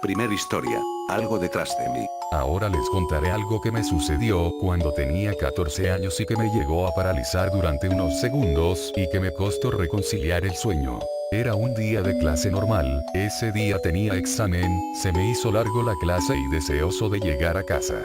Primer historia. Algo detrás de mí. Ahora les contaré algo que me sucedió cuando tenía 14 años y que me llegó a paralizar durante unos segundos y que me costó reconciliar el sueño. Era un día de clase normal, ese día tenía examen, se me hizo largo la clase y deseoso de llegar a casa.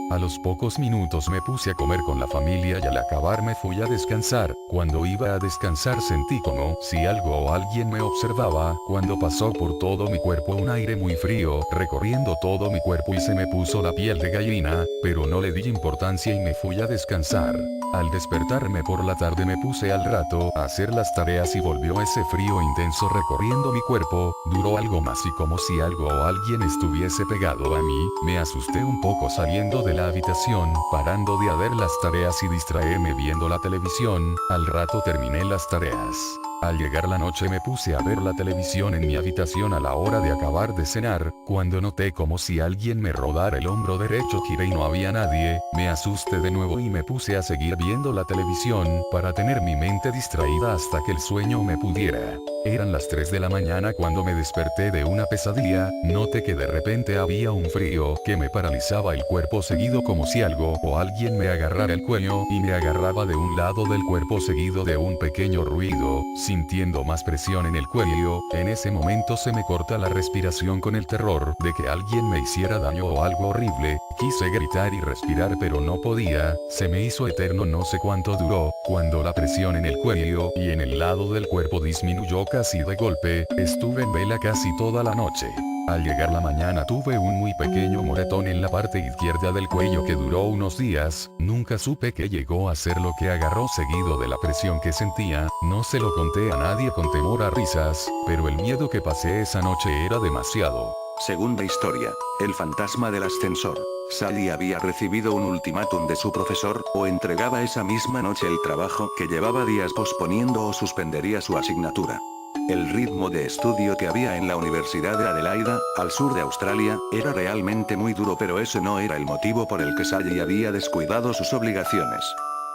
A los pocos minutos me puse a comer con la familia y al acabar me fui a descansar. Cuando iba a descansar sentí como si algo o alguien me observaba, cuando pasó por todo mi cuerpo un aire muy frío, recorriendo todo mi cuerpo y se me puso la piel de gallina, pero no le di importancia y me fui a descansar. Al despertarme por la tarde me puse al rato a hacer las tareas y volvió ese frío intenso recorriendo mi cuerpo, duró algo más y como si algo o alguien estuviese pegado a mí, me asusté un poco saliendo de la habitación, parando de hacer las tareas y distraerme viendo la televisión, al rato terminé las tareas. Al llegar la noche me puse a ver la televisión en mi habitación a la hora de acabar de cenar, cuando noté como si alguien me rodara el hombro derecho, giré y no había nadie, me asusté de nuevo y me puse a seguir viendo la televisión, para tener mi mente distraída hasta que el sueño me pudiera. Eran las 3 de la mañana cuando me desperté de una pesadilla, noté que de repente había un frío que me paralizaba el cuerpo seguido como si algo o alguien me agarrara el cuello y me agarraba de un lado del cuerpo seguido de un pequeño ruido, sintiendo más presión en el cuello, en ese momento se me corta la respiración con el terror de que alguien me hiciera daño o algo horrible, quise gritar y respirar pero no podía, se me hizo eterno no sé cuánto duró, cuando la presión en el cuello y en el lado del cuerpo disminuyó casi de golpe, estuve en vela casi toda la noche. Al llegar la mañana tuve un muy pequeño moretón en la parte izquierda del cuello que duró unos días, nunca supe qué llegó a ser lo que agarró seguido de la presión que sentía, no se lo conté a nadie con temor a risas, pero el miedo que pasé esa noche era demasiado. Segunda historia. El fantasma del ascensor. Sally había recibido un ultimátum de su profesor, o entregaba esa misma noche el trabajo que llevaba días posponiendo o suspendería su asignatura. El ritmo de estudio que había en la Universidad de Adelaida, al sur de Australia, era realmente muy duro, pero ese no era el motivo por el que Sally había descuidado sus obligaciones.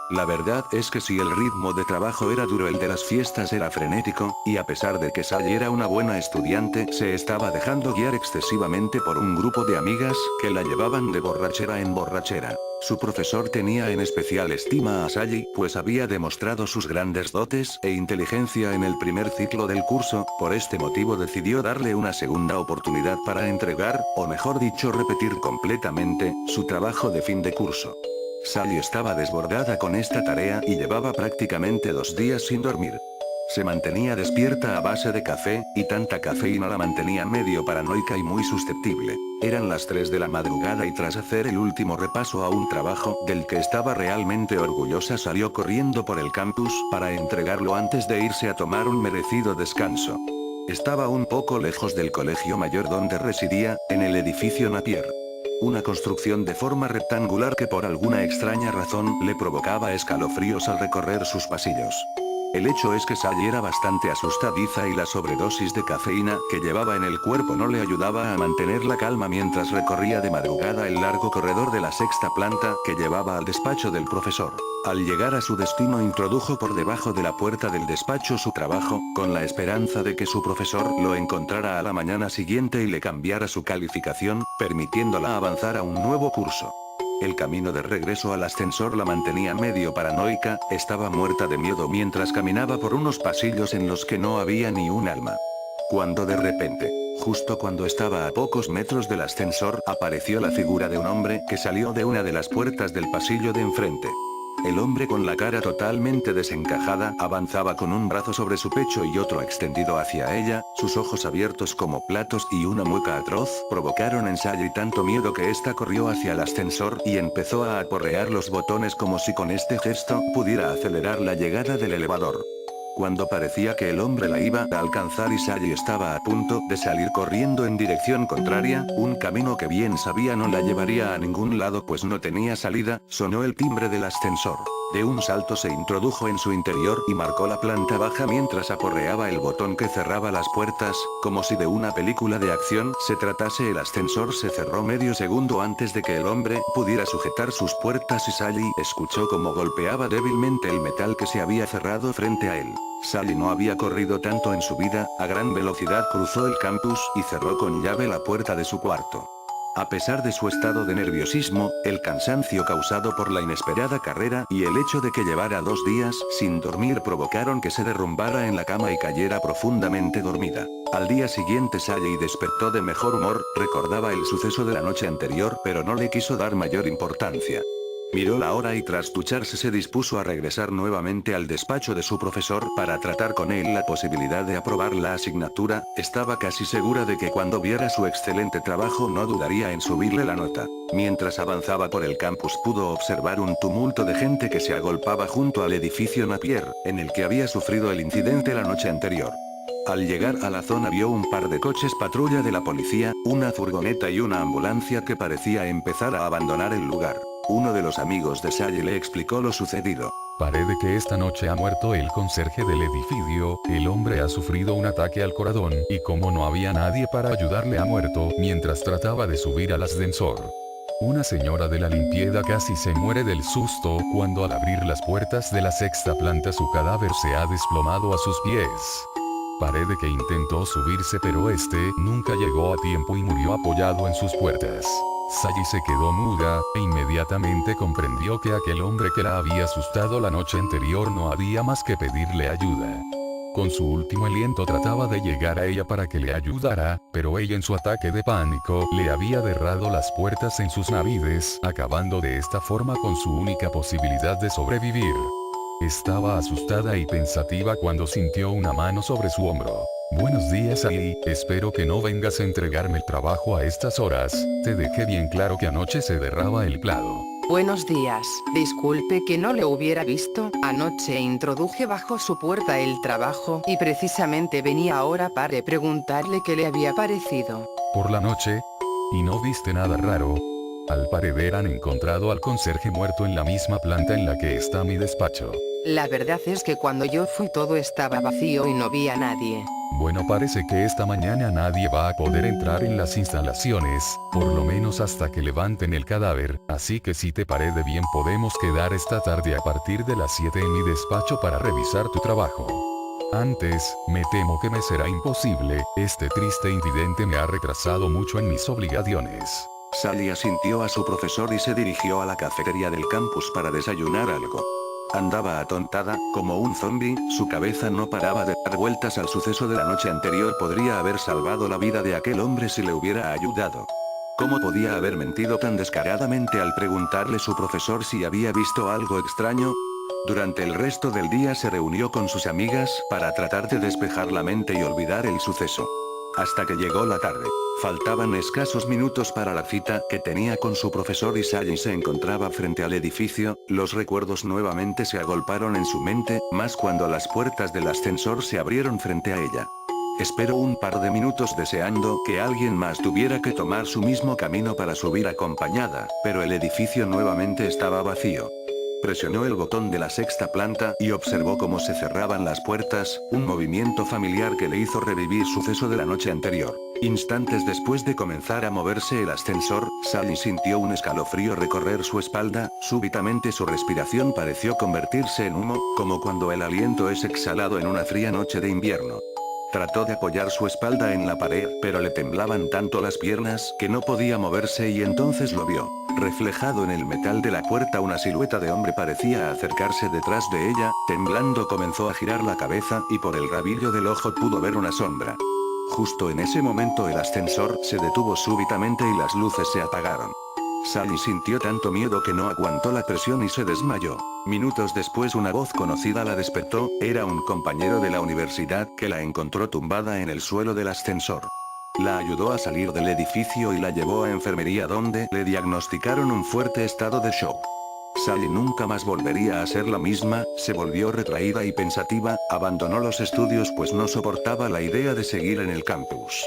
La verdad es que si el ritmo de trabajo era duro, el de las fiestas era frenético, y a pesar de que Sally era una buena estudiante, se estaba dejando guiar excesivamente por un grupo de amigas que la llevaban de borrachera en borrachera. Su profesor tenía en especial estima a Sally, pues había demostrado sus grandes dotes e inteligencia en el primer ciclo del curso, por este motivo decidió darle una segunda oportunidad para entregar, o mejor dicho repetir completamente, su trabajo de fin de curso. Sally estaba desbordada con esta tarea y llevaba prácticamente 2 días sin dormir. Se mantenía despierta a base de café, y tanta cafeína la mantenía medio paranoica y muy susceptible. Eran las 3 de la madrugada y tras hacer el último repaso a un trabajo del que estaba realmente orgullosa salió corriendo por el campus para entregarlo antes de irse a tomar un merecido descanso. Estaba un poco lejos del colegio mayor donde residía, en el edificio Napier. Una construcción de forma rectangular que por alguna extraña razón le provocaba escalofríos al recorrer sus pasillos. El hecho es que Sally era bastante asustadiza y la sobredosis de cafeína que llevaba en el cuerpo no le ayudaba a mantener la calma mientras recorría de madrugada el largo corredor de la 6ª planta que llevaba al despacho del profesor. Al llegar a su destino introdujo por debajo de la puerta del despacho su trabajo, con la esperanza de que su profesor lo encontrara a la mañana siguiente y le cambiara su calificación, permitiéndola avanzar a un nuevo curso. El camino de regreso al ascensor la mantenía medio paranoica, estaba muerta de miedo mientras caminaba por unos pasillos en los que no había ni un alma. Cuando de repente, justo cuando estaba a pocos metros del ascensor, apareció la figura de un hombre que salió de una de las puertas del pasillo de enfrente. El hombre con la cara totalmente desencajada avanzaba con un brazo sobre su pecho y otro extendido hacia ella, sus ojos abiertos como platos y una mueca atroz provocaron en Sally tanto miedo que ésta corrió hacia el ascensor y empezó a aporrear los botones como si con este gesto pudiera acelerar la llegada del elevador. Cuando parecía que el hombre la iba a alcanzar y Sally estaba a punto de salir corriendo en dirección contraria, un camino que bien sabía no la llevaría a ningún lado pues no tenía salida, sonó el timbre del ascensor. De un salto se introdujo en su interior y marcó la planta baja mientras aporreaba el botón que cerraba las puertas, como si de una película de acción se tratase. El ascensor se cerró medio segundo antes de que el hombre pudiera sujetar sus puertas y Sally escuchó cómo golpeaba débilmente el metal que se había cerrado frente a él. Sally no había corrido tanto en su vida, a gran velocidad cruzó el campus y cerró con llave la puerta de su cuarto. A pesar de su estado de nerviosismo, el cansancio causado por la inesperada carrera y el hecho de que llevara 2 días sin dormir provocaron que se derrumbara en la cama y cayera profundamente dormida. Al día siguiente Sally despertó de mejor humor, recordaba el suceso de la noche anterior pero no le quiso dar mayor importancia. Miró la hora y tras ducharse se dispuso a regresar nuevamente al despacho de su profesor para tratar con él la posibilidad de aprobar la asignatura. Estaba casi segura de que cuando viera su excelente trabajo no dudaría en subirle la nota. Mientras avanzaba por el campus pudo observar un tumulto de gente que se agolpaba junto al edificio Napier, en el que había sufrido el incidente la noche anterior. Al llegar a la zona vio un par de coches patrulla de la policía, una furgoneta y una ambulancia que parecía empezar a abandonar el lugar. Uno de los amigos de Sally le explicó lo sucedido. Parece que esta noche ha muerto el conserje del edificio, el hombre ha sufrido un ataque al corazón, y como no había nadie para ayudarle ha muerto mientras trataba de subir al ascensor. Una señora de la limpieza casi se muere del susto cuando al abrir las puertas de la 6ª planta su cadáver se ha desplomado a sus pies. Parece que intentó subirse pero nunca llegó a tiempo y murió apoyado en sus puertas. Sally se quedó muda, e inmediatamente comprendió que aquel hombre que la había asustado la noche anterior no había más que pedirle ayuda. Con su último aliento trataba de llegar a ella para que le ayudara, pero ella en su ataque de pánico le había cerrado las puertas en sus narices, acabando de esta forma con su única posibilidad de sobrevivir. Estaba asustada y pensativa cuando sintió una mano sobre su hombro. Buenos días Sally, espero que no vengas a entregarme el trabajo a estas horas, te dejé bien claro que anoche se derraba el plado. Buenos días, disculpe que no le hubiera visto, anoche introduje bajo su puerta el trabajo y precisamente venía ahora para preguntarle qué le había parecido. Por la noche, ¿y no viste nada raro? Al parecer han encontrado al conserje muerto en la misma planta en la que está mi despacho. La verdad es que cuando yo fui todo estaba vacío y no vi a nadie. Bueno, parece que esta mañana nadie va a poder entrar en las instalaciones, por lo menos hasta que levanten el cadáver, así que si te parece bien podemos quedar esta tarde a partir de las 7 en mi despacho para revisar tu trabajo. Antes, me temo que me será imposible, este triste incidente me ha retrasado mucho en mis obligaciones. Sally asintió a su profesor y se dirigió a la cafetería del campus para desayunar algo. Andaba atontada, como un zombi, su cabeza no paraba de dar vueltas al suceso de la noche anterior. Podría haber salvado la vida de aquel hombre si le hubiera ayudado. ¿Cómo podía haber mentido tan descaradamente al preguntarle a su profesor si había visto algo extraño? Durante el resto del día se reunió con sus amigas para tratar de despejar la mente y olvidar el suceso. Hasta que llegó la tarde. Faltaban escasos minutos para la cita que tenía con su profesor y Sally se encontraba frente al edificio. Los recuerdos nuevamente se agolparon en su mente, más cuando las puertas del ascensor se abrieron frente a ella. Esperó un par de minutos deseando que alguien más tuviera que tomar su mismo camino para subir acompañada, pero el edificio nuevamente estaba vacío. Presionó el botón de la 6ª planta y observó cómo se cerraban las puertas, un movimiento familiar que le hizo revivir suceso de la noche anterior. Instantes después de comenzar a moverse el ascensor, Sally sintió un escalofrío recorrer su espalda, súbitamente su respiración pareció convertirse en humo, como cuando el aliento es exhalado en una fría noche de invierno. Trató de apoyar su espalda en la pared, pero le temblaban tanto las piernas que no podía moverse y entonces lo vio. Reflejado en el metal de la puerta una silueta de hombre parecía acercarse detrás de ella, temblando comenzó a girar la cabeza y por el rabillo del ojo pudo ver una sombra. Justo en ese momento el ascensor se detuvo súbitamente y las luces se apagaron. Sally sintió tanto miedo que no aguantó la presión y se desmayó. Minutos después una voz conocida la despertó, era un compañero de la universidad que la encontró tumbada en el suelo del ascensor. La ayudó a salir del edificio y la llevó a enfermería donde le diagnosticaron un fuerte estado de shock. Sally nunca más volvería a ser la misma, se volvió retraída y pensativa, abandonó los estudios pues no soportaba la idea de seguir en el campus.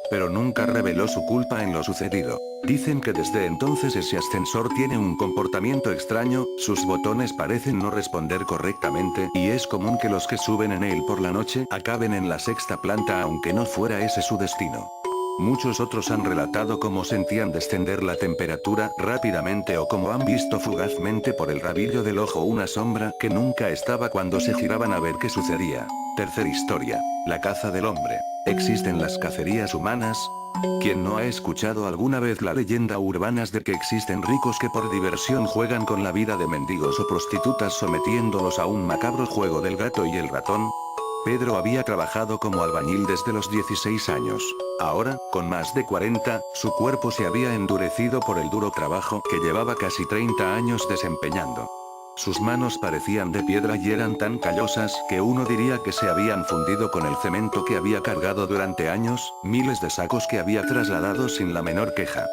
pero nunca reveló su culpa en lo sucedido. Dicen que desde entonces ese ascensor tiene un comportamiento extraño, sus botones parecen no responder correctamente y es común que los que suben en él por la noche acaben en la sexta planta aunque no fuera ese su destino. Muchos otros han relatado cómo sentían descender la temperatura rápidamente o cómo han visto fugazmente por el rabillo del ojo una sombra que nunca estaba cuando se giraban a ver qué sucedía. Tercera historia. La caza del hombre. ¿Existen las cacerías humanas? ¿Quién no ha escuchado alguna vez la leyenda urbanas de que existen ricos que por diversión juegan con la vida de mendigos o prostitutas sometiéndolos a un macabro juego del gato y el ratón? Pedro había trabajado como albañil desde los 16 años. Ahora, con más de 40, su cuerpo se había endurecido por el duro trabajo que llevaba casi 30 años desempeñando. Sus manos parecían de piedra y eran tan callosas que uno diría que se habían fundido con el cemento que había cargado durante años, miles de sacos que había trasladado sin la menor queja.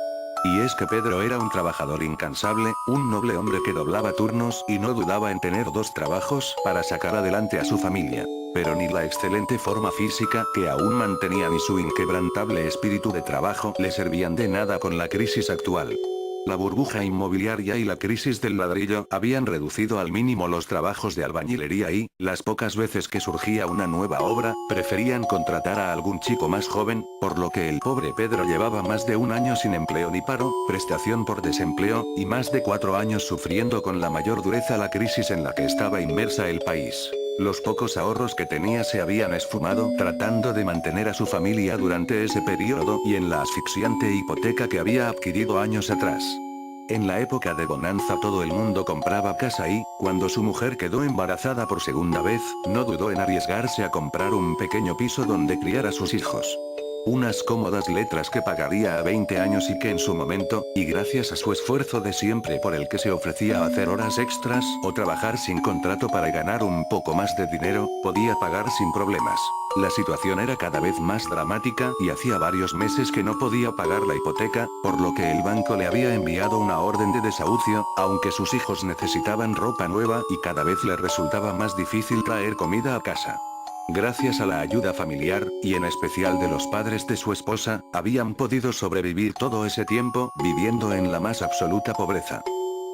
Y es que Pedro era un trabajador incansable, un noble hombre que doblaba turnos y no dudaba en tener 2 trabajos para sacar adelante a su familia. Pero ni la excelente forma física que aún mantenía ni su inquebrantable espíritu de trabajo le servían de nada con la crisis actual. La burbuja inmobiliaria y la crisis del ladrillo habían reducido al mínimo los trabajos de albañilería y, las pocas veces que surgía una nueva obra, preferían contratar a algún chico más joven, por lo que el pobre Pedro llevaba más de un año sin empleo ni paro, prestación por desempleo, y más de 4 años sufriendo con la mayor dureza la crisis en la que estaba inmersa el país. Los pocos ahorros que tenía se habían esfumado tratando de mantener a su familia durante ese periodo y en la asfixiante hipoteca que había adquirido años atrás. En la época de bonanza todo el mundo compraba casa y, cuando su mujer quedó embarazada por segunda vez, no dudó en arriesgarse a comprar un pequeño piso donde criar a sus hijos. Unas cómodas letras que pagaría a 20 años y que en su momento, y gracias a su esfuerzo de siempre por el que se ofrecía a hacer horas extras o trabajar sin contrato para ganar un poco más de dinero, podía pagar sin problemas. La situación era cada vez más dramática y hacía varios meses que no podía pagar la hipoteca, por lo que el banco le había enviado una orden de desahucio, aunque sus hijos necesitaban ropa nueva y cada vez le resultaba más difícil traer comida a casa. Gracias a la ayuda familiar, y en especial de los padres de su esposa, habían podido sobrevivir todo ese tiempo, viviendo en la más absoluta pobreza.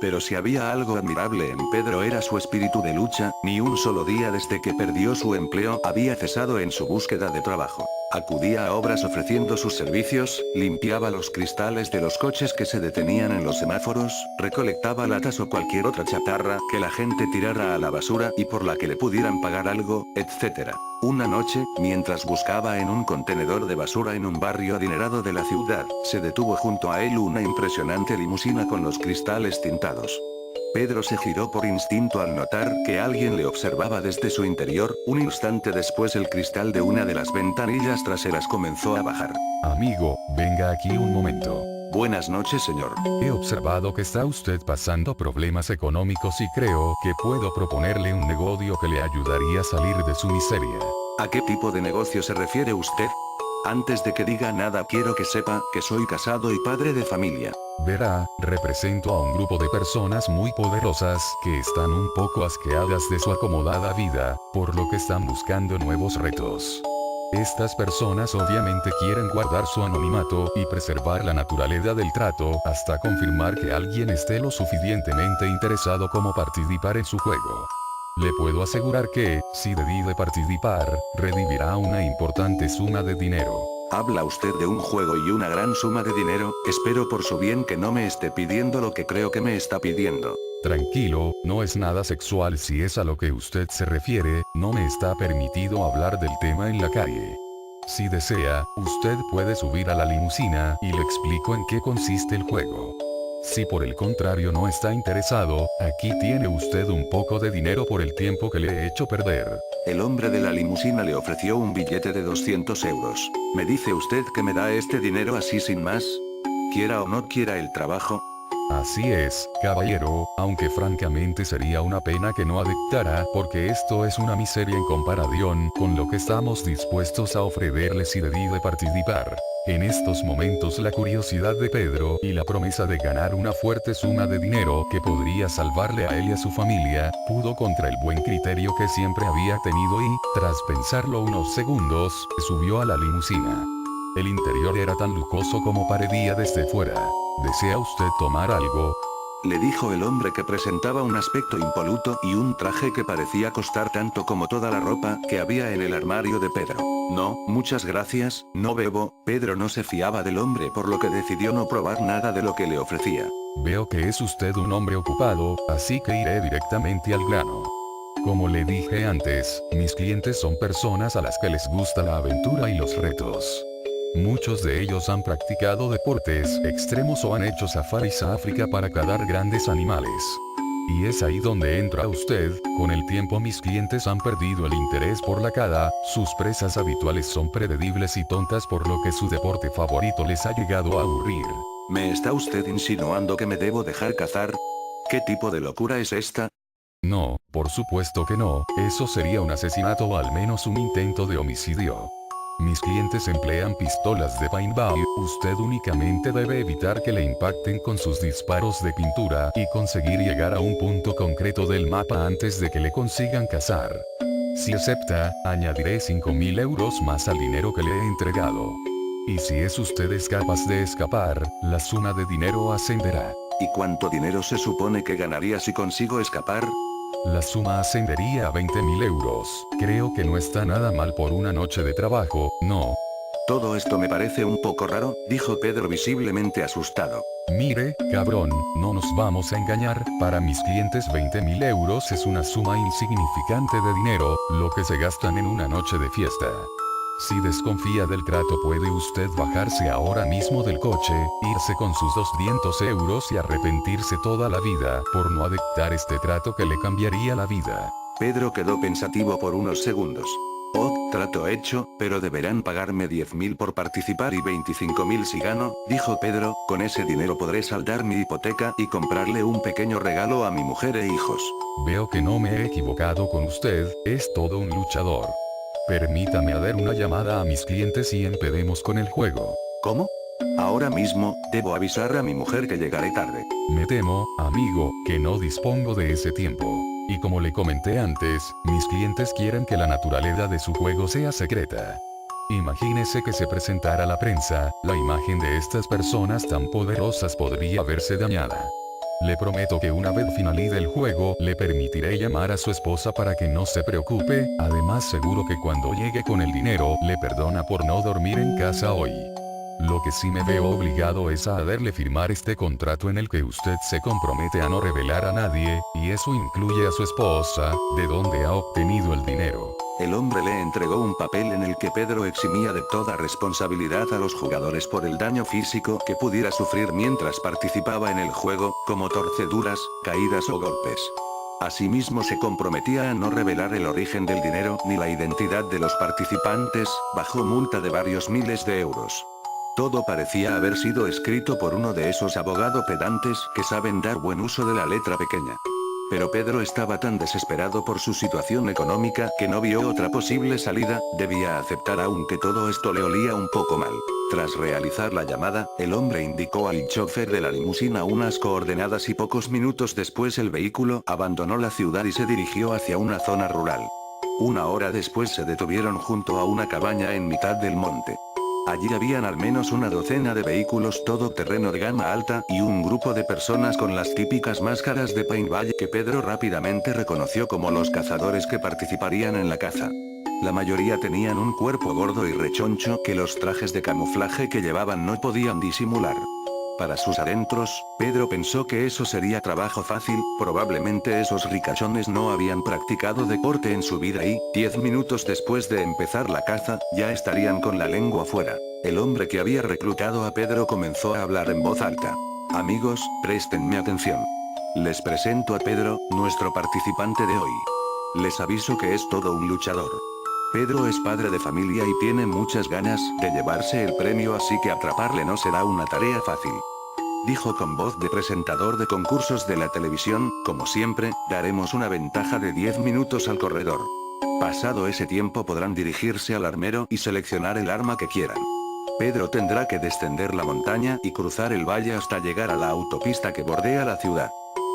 Pero si había algo admirable en Pedro era su espíritu de lucha, ni un solo día desde que perdió su empleo había cesado en su búsqueda de trabajo. Acudía a obras ofreciendo sus servicios, limpiaba los cristales de los coches que se detenían en los semáforos, recolectaba latas o cualquier otra chatarra que la gente tirara a la basura y por la que le pudieran pagar algo, etc. Una noche, mientras buscaba en un contenedor de basura en un barrio adinerado de la ciudad, se detuvo junto a él una impresionante limusina con los cristales tintados. Pedro se giró por instinto al notar que alguien le observaba desde su interior, un instante después el cristal de una de las ventanillas traseras comenzó a bajar. Amigo, venga aquí un momento. Buenas noches, señor. He observado que está usted pasando problemas económicos y creo que puedo proponerle un negocio que le ayudaría a salir de su miseria. ¿A qué tipo de negocio se refiere usted? Antes de que diga nada quiero que sepa que soy casado y padre de familia. Verá, represento a un grupo de personas muy poderosas que están un poco asqueadas de su acomodada vida, por lo que están buscando nuevos retos. Estas personas obviamente quieren guardar su anonimato y preservar la naturalidad del trato hasta confirmar que alguien esté lo suficientemente interesado como participar en su juego. Le puedo asegurar que, si decide participar, recibirá una importante suma de dinero. Habla usted de un juego y una gran suma de dinero, espero por su bien que no me esté pidiendo lo que creo que me está pidiendo. Tranquilo, no es nada sexual si es a lo que usted se refiere, no me está permitido hablar del tema en la calle. Si desea, usted puede subir a la limusina y le explico en qué consiste el juego. Si por el contrario no está interesado, aquí tiene usted un poco de dinero por el tiempo que le he hecho perder. El hombre de la limusina le ofreció un billete de 200 euros. ¿Me dice usted que me da este dinero así sin más? Quiera o no quiera el trabajo. Así es, caballero, aunque francamente sería una pena que no aceptara, porque esto es una miseria en comparación con lo que estamos dispuestos a ofrecerle si decide participar. En estos momentos la curiosidad de Pedro y la promesa de ganar una fuerte suma de dinero que podría salvarle a él y a su familia, pudo contra el buen criterio que siempre había tenido y, tras pensarlo unos segundos, subió a la limusina. El interior era tan lujoso como parecía desde fuera. ¿Desea usted tomar algo? Le dijo el hombre que presentaba un aspecto impoluto y un traje que parecía costar tanto como toda la ropa que había en el armario de Pedro. No, muchas gracias, no bebo. Pedro no se fiaba del hombre por lo que decidió no probar nada de lo que le ofrecía. Veo que es usted un hombre ocupado, así que iré directamente al grano. Como le dije antes, mis clientes son personas a las que les gusta la aventura y los retos. Muchos de ellos han practicado deportes extremos o han hecho safaris a África para cazar grandes animales. Y es ahí donde entra usted. Con el tiempo mis clientes han perdido el interés por la caza, sus presas habituales son predecibles y tontas por lo que su deporte favorito les ha llegado a aburrir. ¿Me está usted insinuando que me debo dejar cazar? ¿Qué tipo de locura es esta? No, por supuesto que no, eso sería un asesinato o al menos un intento de homicidio. Mis clientes emplean pistolas de paintball, usted únicamente debe evitar que le impacten con sus disparos de pintura y conseguir llegar a un punto concreto del mapa antes de que le consigan cazar. Si acepta, añadiré 5.000 euros más al dinero que le he entregado. Y si es usted capaz de escapar, la suma de dinero ascenderá. ¿Y cuánto dinero se supone que ganaría si consigo escapar? La suma ascendería a 20.000 euros. Creo que no está nada mal por una noche de trabajo, ¿no? Todo esto me parece un poco raro, dijo Pedro visiblemente asustado. Mire, cabrón, no nos vamos a engañar, para mis clientes 20.000 euros es una suma insignificante de dinero, lo que se gastan en una noche de fiesta. Si desconfía del trato puede usted bajarse ahora mismo del coche, irse con sus 200 euros y arrepentirse toda la vida por no aceptar este trato que le cambiaría la vida. Pedro quedó pensativo por unos segundos. Oh, trato hecho, pero deberán pagarme 10.000 por participar y 25.000 si gano, dijo Pedro, con ese dinero podré saldar mi hipoteca y comprarle un pequeño regalo a mi mujer e hijos. Veo que no me he equivocado con usted, es todo un luchador. Permítame dar una llamada a mis clientes y empecemos con el juego. ¿Cómo? Ahora mismo, debo avisar a mi mujer que llegaré tarde. Me temo, amigo, que no dispongo de ese tiempo. Y como le comenté antes, mis clientes quieren que la naturaleza de su juego sea secreta. Imagínese que se presentara a la prensa, la imagen de estas personas tan poderosas podría verse dañada. Le prometo que una vez finalice el juego, le permitiré llamar a su esposa para que no se preocupe, además seguro que cuando llegue con el dinero, le perdona por no dormir en casa hoy. Lo que sí me veo obligado es a hacerle firmar este contrato en el que usted se compromete a no revelar a nadie, y eso incluye a su esposa, de donde ha obtenido el dinero. El hombre le entregó un papel en el que Pedro eximía de toda responsabilidad a los jugadores por el daño físico que pudiera sufrir mientras participaba en el juego, como torceduras, caídas o golpes. Asimismo se comprometía a no revelar el origen del dinero ni la identidad de los participantes, bajo multa de varios miles de euros. Todo parecía haber sido escrito por uno de esos abogados pedantes que saben dar buen uso de la letra pequeña. Pero Pedro estaba tan desesperado por su situación económica que no vio otra posible salida, debía aceptar aunque todo esto le olía un poco mal. Tras realizar la llamada, el hombre indicó al chofer de la limusina unas coordenadas y pocos minutos después el vehículo abandonó la ciudad y se dirigió hacia una zona rural. Una hora después se detuvieron junto a una cabaña en mitad del monte. Allí habían al menos una docena de vehículos todoterreno de gama alta y un grupo de personas con las típicas máscaras de paintball que Pedro rápidamente reconoció como los cazadores que participarían en la caza. La mayoría tenían un cuerpo gordo y rechoncho que los trajes de camuflaje que llevaban no podían disimular. Para sus adentros, Pedro pensó que eso sería trabajo fácil, probablemente esos ricachones no habían practicado deporte en su vida y, 10 minutos después de empezar la caza, ya estarían con la lengua fuera. El hombre que había reclutado a Pedro comenzó a hablar en voz alta. Amigos, préstenme atención. Les presento a Pedro, nuestro participante de hoy. Les aviso que es todo un luchador. Pedro es padre de familia y tiene muchas ganas de llevarse el premio, así que atraparle no será una tarea fácil. Dijo con voz de presentador de concursos de la televisión, como siempre, daremos una ventaja de 10 minutos al corredor. Pasado ese tiempo podrán dirigirse al armero y seleccionar el arma que quieran. Pedro tendrá que descender la montaña y cruzar el valle hasta llegar a la autopista que bordea la ciudad.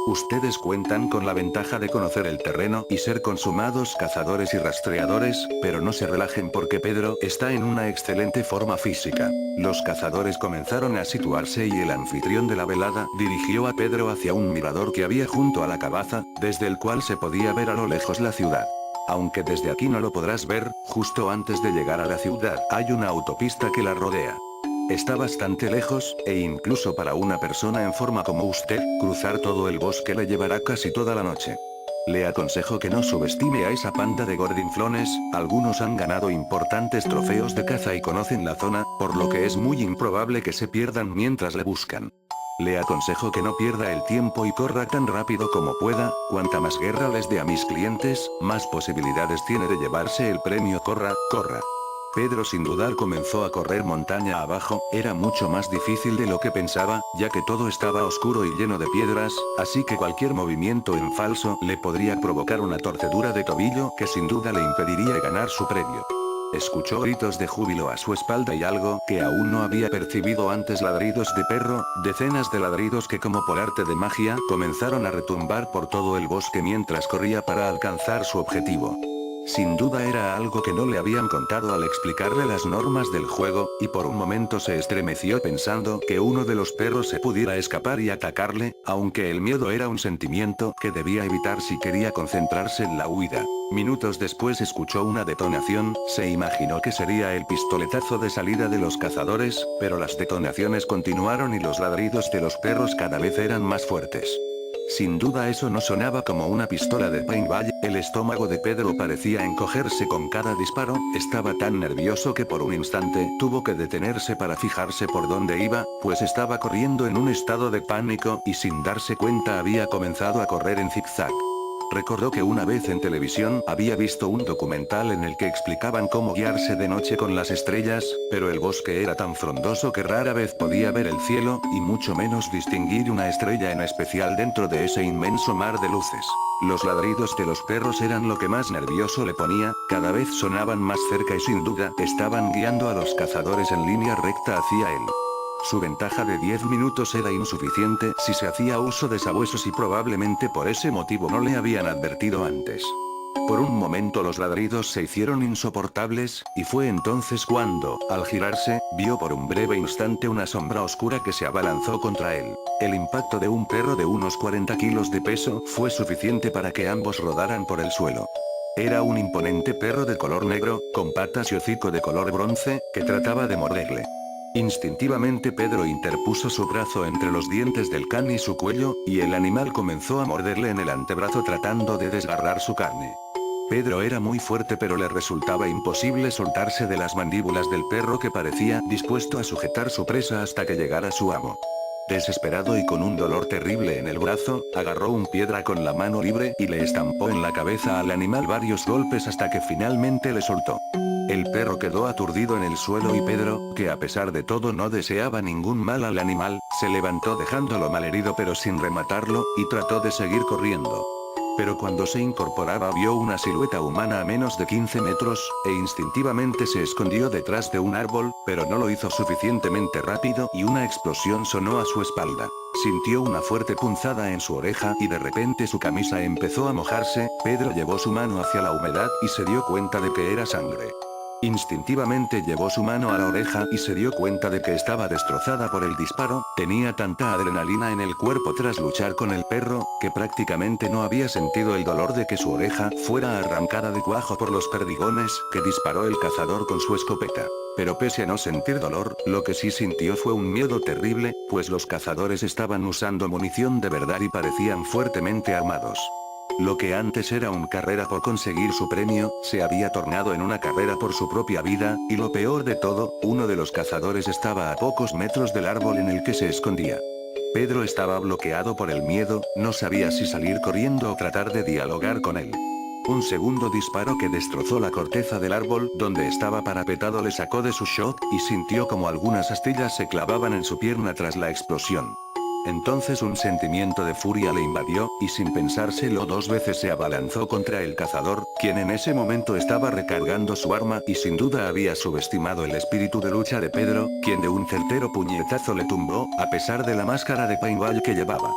Ustedes cuentan con la ventaja de conocer el terreno y ser consumados cazadores y rastreadores, pero no se relajen porque Pedro está en una excelente forma física. Los cazadores comenzaron a situarse y el anfitrión de la velada dirigió a Pedro hacia un mirador que había junto a la cabaza, desde el cual se podía ver a lo lejos la ciudad. Aunque desde aquí no lo podrás ver, justo antes de llegar a la ciudad hay una autopista que la rodea. Está bastante lejos, e incluso para una persona en forma como usted, cruzar todo el bosque le llevará casi toda la noche. Le aconsejo que no subestime a esa panda de gordinflones, algunos han ganado importantes trofeos de caza y conocen la zona, por lo que es muy improbable que se pierdan mientras le buscan. Le aconsejo que no pierda el tiempo y corra tan rápido como pueda, cuanta más guerra les dé a mis clientes, más posibilidades tiene de llevarse el premio. Corra, corra. Pedro sin dudar comenzó a correr montaña abajo, era mucho más difícil de lo que pensaba, ya que todo estaba oscuro y lleno de piedras, así que cualquier movimiento en falso le podría provocar una torcedura de tobillo que sin duda le impediría ganar su premio. Escuchó gritos de júbilo a su espalda y algo que aún no había percibido antes: ladridos de perro, decenas de ladridos que como por arte de magia comenzaron a retumbar por todo el bosque mientras corría para alcanzar su objetivo. Sin duda era algo que no le habían contado al explicarle las normas del juego, y por un momento se estremeció pensando que uno de los perros se pudiera escapar y atacarle, aunque el miedo era un sentimiento que debía evitar si quería concentrarse en la huida. Minutos después escuchó una detonación, se imaginó que sería el pistoletazo de salida de los cazadores, pero las detonaciones continuaron y los ladridos de los perros cada vez eran más fuertes. Sin duda eso no sonaba como una pistola de paintball, el estómago de Pedro parecía encogerse con cada disparo, estaba tan nervioso que por un instante tuvo que detenerse para fijarse por dónde iba, pues estaba corriendo en un estado de pánico y sin darse cuenta había comenzado a correr en zigzag. Recordó que una vez en televisión había visto un documental en el que explicaban cómo guiarse de noche con las estrellas, pero el bosque era tan frondoso que rara vez podía ver el cielo, y mucho menos distinguir una estrella en especial dentro de ese inmenso mar de luces. Los ladridos de los perros eran lo que más nervioso le ponía, cada vez sonaban más cerca y sin duda estaban guiando a los cazadores en línea recta hacia él. Su ventaja de 10 minutos era insuficiente si se hacía uso de sabuesos y probablemente por ese motivo no le habían advertido antes. Por un momento los ladridos se hicieron insoportables, y fue entonces cuando, al girarse, vio por un breve instante una sombra oscura que se abalanzó contra él. El impacto de un perro de unos 40 kilos de peso fue suficiente para que ambos rodaran por el suelo. Era un imponente perro de color negro, con patas y hocico de color bronce, que trataba de morderle. Instintivamente Pedro interpuso su brazo entre los dientes del can y su cuello, y el animal comenzó a morderle en el antebrazo tratando de desgarrar su carne. Pedro era muy fuerte, pero le resultaba imposible soltarse de las mandíbulas del perro, que parecía dispuesto a sujetar su presa hasta que llegara su amo. Desesperado y con un dolor terrible en el brazo, agarró una piedra con la mano libre y le estampó en la cabeza al animal varios golpes hasta que finalmente le soltó. El perro quedó aturdido en el suelo y Pedro, que a pesar de todo no deseaba ningún mal al animal, se levantó dejándolo malherido pero sin rematarlo, y trató de seguir corriendo. Pero cuando se incorporaba vio una silueta humana a menos de 15 metros, e instintivamente se escondió detrás de un árbol, pero no lo hizo suficientemente rápido y una explosión sonó a su espalda. Sintió una fuerte punzada en su oreja y de repente su camisa empezó a mojarse. Pedro llevó su mano hacia la humedad y se dio cuenta de que era sangre. Instintivamente llevó su mano a la oreja y se dio cuenta de que estaba destrozada por el disparo. Tenía tanta adrenalina en el cuerpo tras luchar con el perro, que prácticamente no había sentido el dolor de que su oreja fuera arrancada de cuajo por los perdigones que disparó el cazador con su escopeta. Pero pese a no sentir dolor, lo que sí sintió fue un miedo terrible, pues los cazadores estaban usando munición de verdad y parecían fuertemente armados. Lo que antes era una carrera por conseguir su premio, se había tornado en una carrera por su propia vida, y lo peor de todo, uno de los cazadores estaba a pocos metros del árbol en el que se escondía. Pedro estaba bloqueado por el miedo, no sabía si salir corriendo o tratar de dialogar con él. Un segundo disparo que destrozó la corteza del árbol donde estaba parapetado le sacó de su shock, y sintió como algunas astillas se clavaban en su pierna tras la explosión. Entonces un sentimiento de furia le invadió, y sin pensárselo dos veces se abalanzó contra el cazador, quien en ese momento estaba recargando su arma y sin duda había subestimado el espíritu de lucha de Pedro, quien de un certero puñetazo le tumbó, a pesar de la máscara de paintball que llevaba.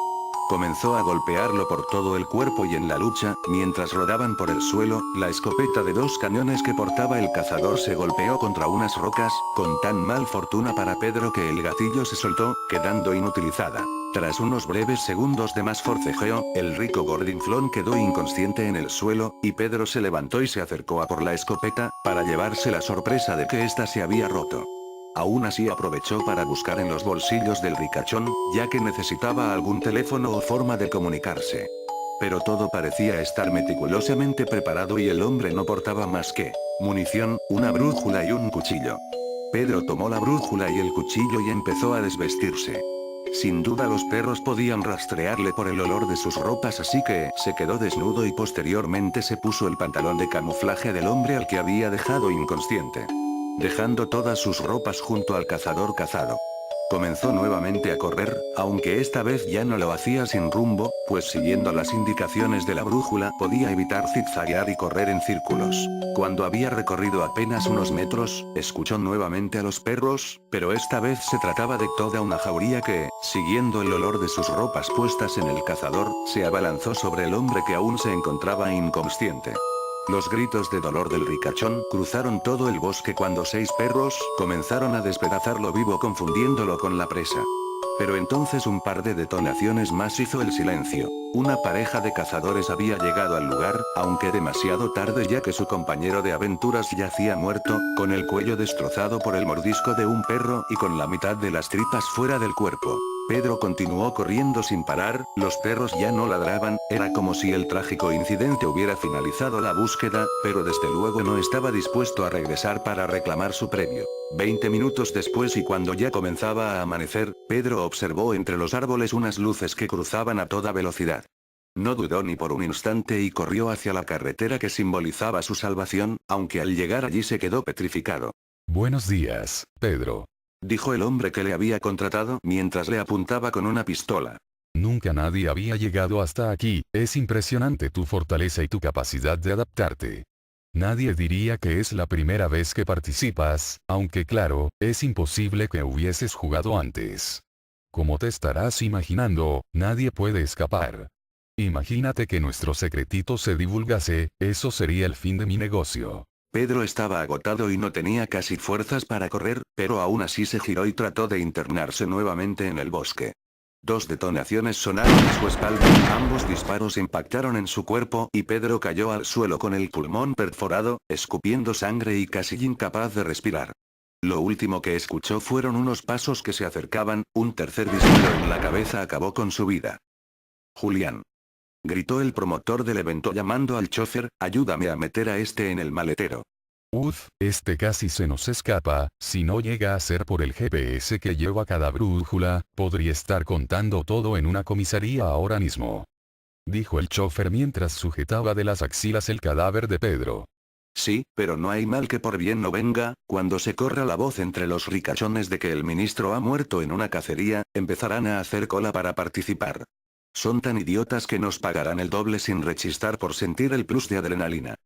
Comenzó a golpearlo por todo el cuerpo y en la lucha, mientras rodaban por el suelo, la escopeta de 2 cañones que portaba el cazador se golpeó contra unas rocas, con tan mal fortuna para Pedro que el gatillo se soltó, quedando inutilizada. Tras unos breves segundos de más forcejeo, el rico gordinflón quedó inconsciente en el suelo, y Pedro se levantó y se acercó a por la escopeta, para llevarse la sorpresa de que ésta se había roto. Aún así aprovechó para buscar en los bolsillos del ricachón, ya que necesitaba algún teléfono o forma de comunicarse. Pero todo parecía estar meticulosamente preparado y el hombre no portaba más que munición, una brújula y un cuchillo. Pedro tomó la brújula y el cuchillo y empezó a desvestirse. Sin duda los perros podían rastrearle por el olor de sus ropas, así que se quedó desnudo y posteriormente se puso el pantalón de camuflaje del hombre al que había dejado inconsciente, dejando todas sus ropas junto al cazador cazado. Comenzó nuevamente a correr, aunque esta vez ya no lo hacía sin rumbo, pues siguiendo las indicaciones de la brújula podía evitar zigzaguear y correr en círculos. Cuando había recorrido apenas unos metros, escuchó nuevamente a los perros, pero esta vez se trataba de toda una jauría que, siguiendo el olor de sus ropas puestas en el cazador, se abalanzó sobre el hombre que aún se encontraba inconsciente. Los gritos de dolor del ricachón cruzaron todo el bosque cuando 6 perros comenzaron a despedazarlo vivo confundiéndolo con la presa. Pero entonces un par de detonaciones más hizo el silencio. Una pareja de cazadores había llegado al lugar, aunque demasiado tarde ya que su compañero de aventuras yacía muerto, con el cuello destrozado por el mordisco de un perro y con la mitad de las tripas fuera del cuerpo. Pedro continuó corriendo sin parar, los perros ya no ladraban, era como si el trágico incidente hubiera finalizado la búsqueda, pero desde luego no estaba dispuesto a regresar para reclamar su premio. 20 minutos después y cuando ya comenzaba a amanecer, Pedro observó entre los árboles unas luces que cruzaban a toda velocidad. No dudó ni por un instante y corrió hacia la carretera que simbolizaba su salvación, aunque al llegar allí se quedó petrificado. Buenos días, Pedro. Dijo el hombre que le había contratado mientras le apuntaba con una pistola. Nunca nadie había llegado hasta aquí, es impresionante tu fortaleza y tu capacidad de adaptarte. Nadie diría que es la primera vez que participas, aunque claro, es imposible que hubieses jugado antes. Como te estarás imaginando, nadie puede escapar. Imagínate que nuestro secretito se divulgase, eso sería el fin de mi negocio. Pedro estaba agotado y no tenía casi fuerzas para correr, pero aún así se giró y trató de internarse nuevamente en el bosque. 2 detonaciones sonaron a su espalda, ambos disparos impactaron en su cuerpo y Pedro cayó al suelo con el pulmón perforado, escupiendo sangre y casi incapaz de respirar. Lo último que escuchó fueron unos pasos que se acercaban, un tercer disparo en la cabeza acabó con su vida. Julián. Gritó el promotor del evento llamando al chofer, ayúdame a meter a este en el maletero. Este casi se nos escapa, si no llega a ser por el GPS que lleva cada brújula, podría estar contando todo en una comisaría ahora mismo. Dijo el chofer mientras sujetaba de las axilas el cadáver de Pedro. Sí, pero no hay mal que por bien no venga, cuando se corra la voz entre los ricachones de que el ministro ha muerto en una cacería, empezarán a hacer cola para participar. Son tan idiotas que nos pagarán el doble sin rechistar por sentir el plus de adrenalina.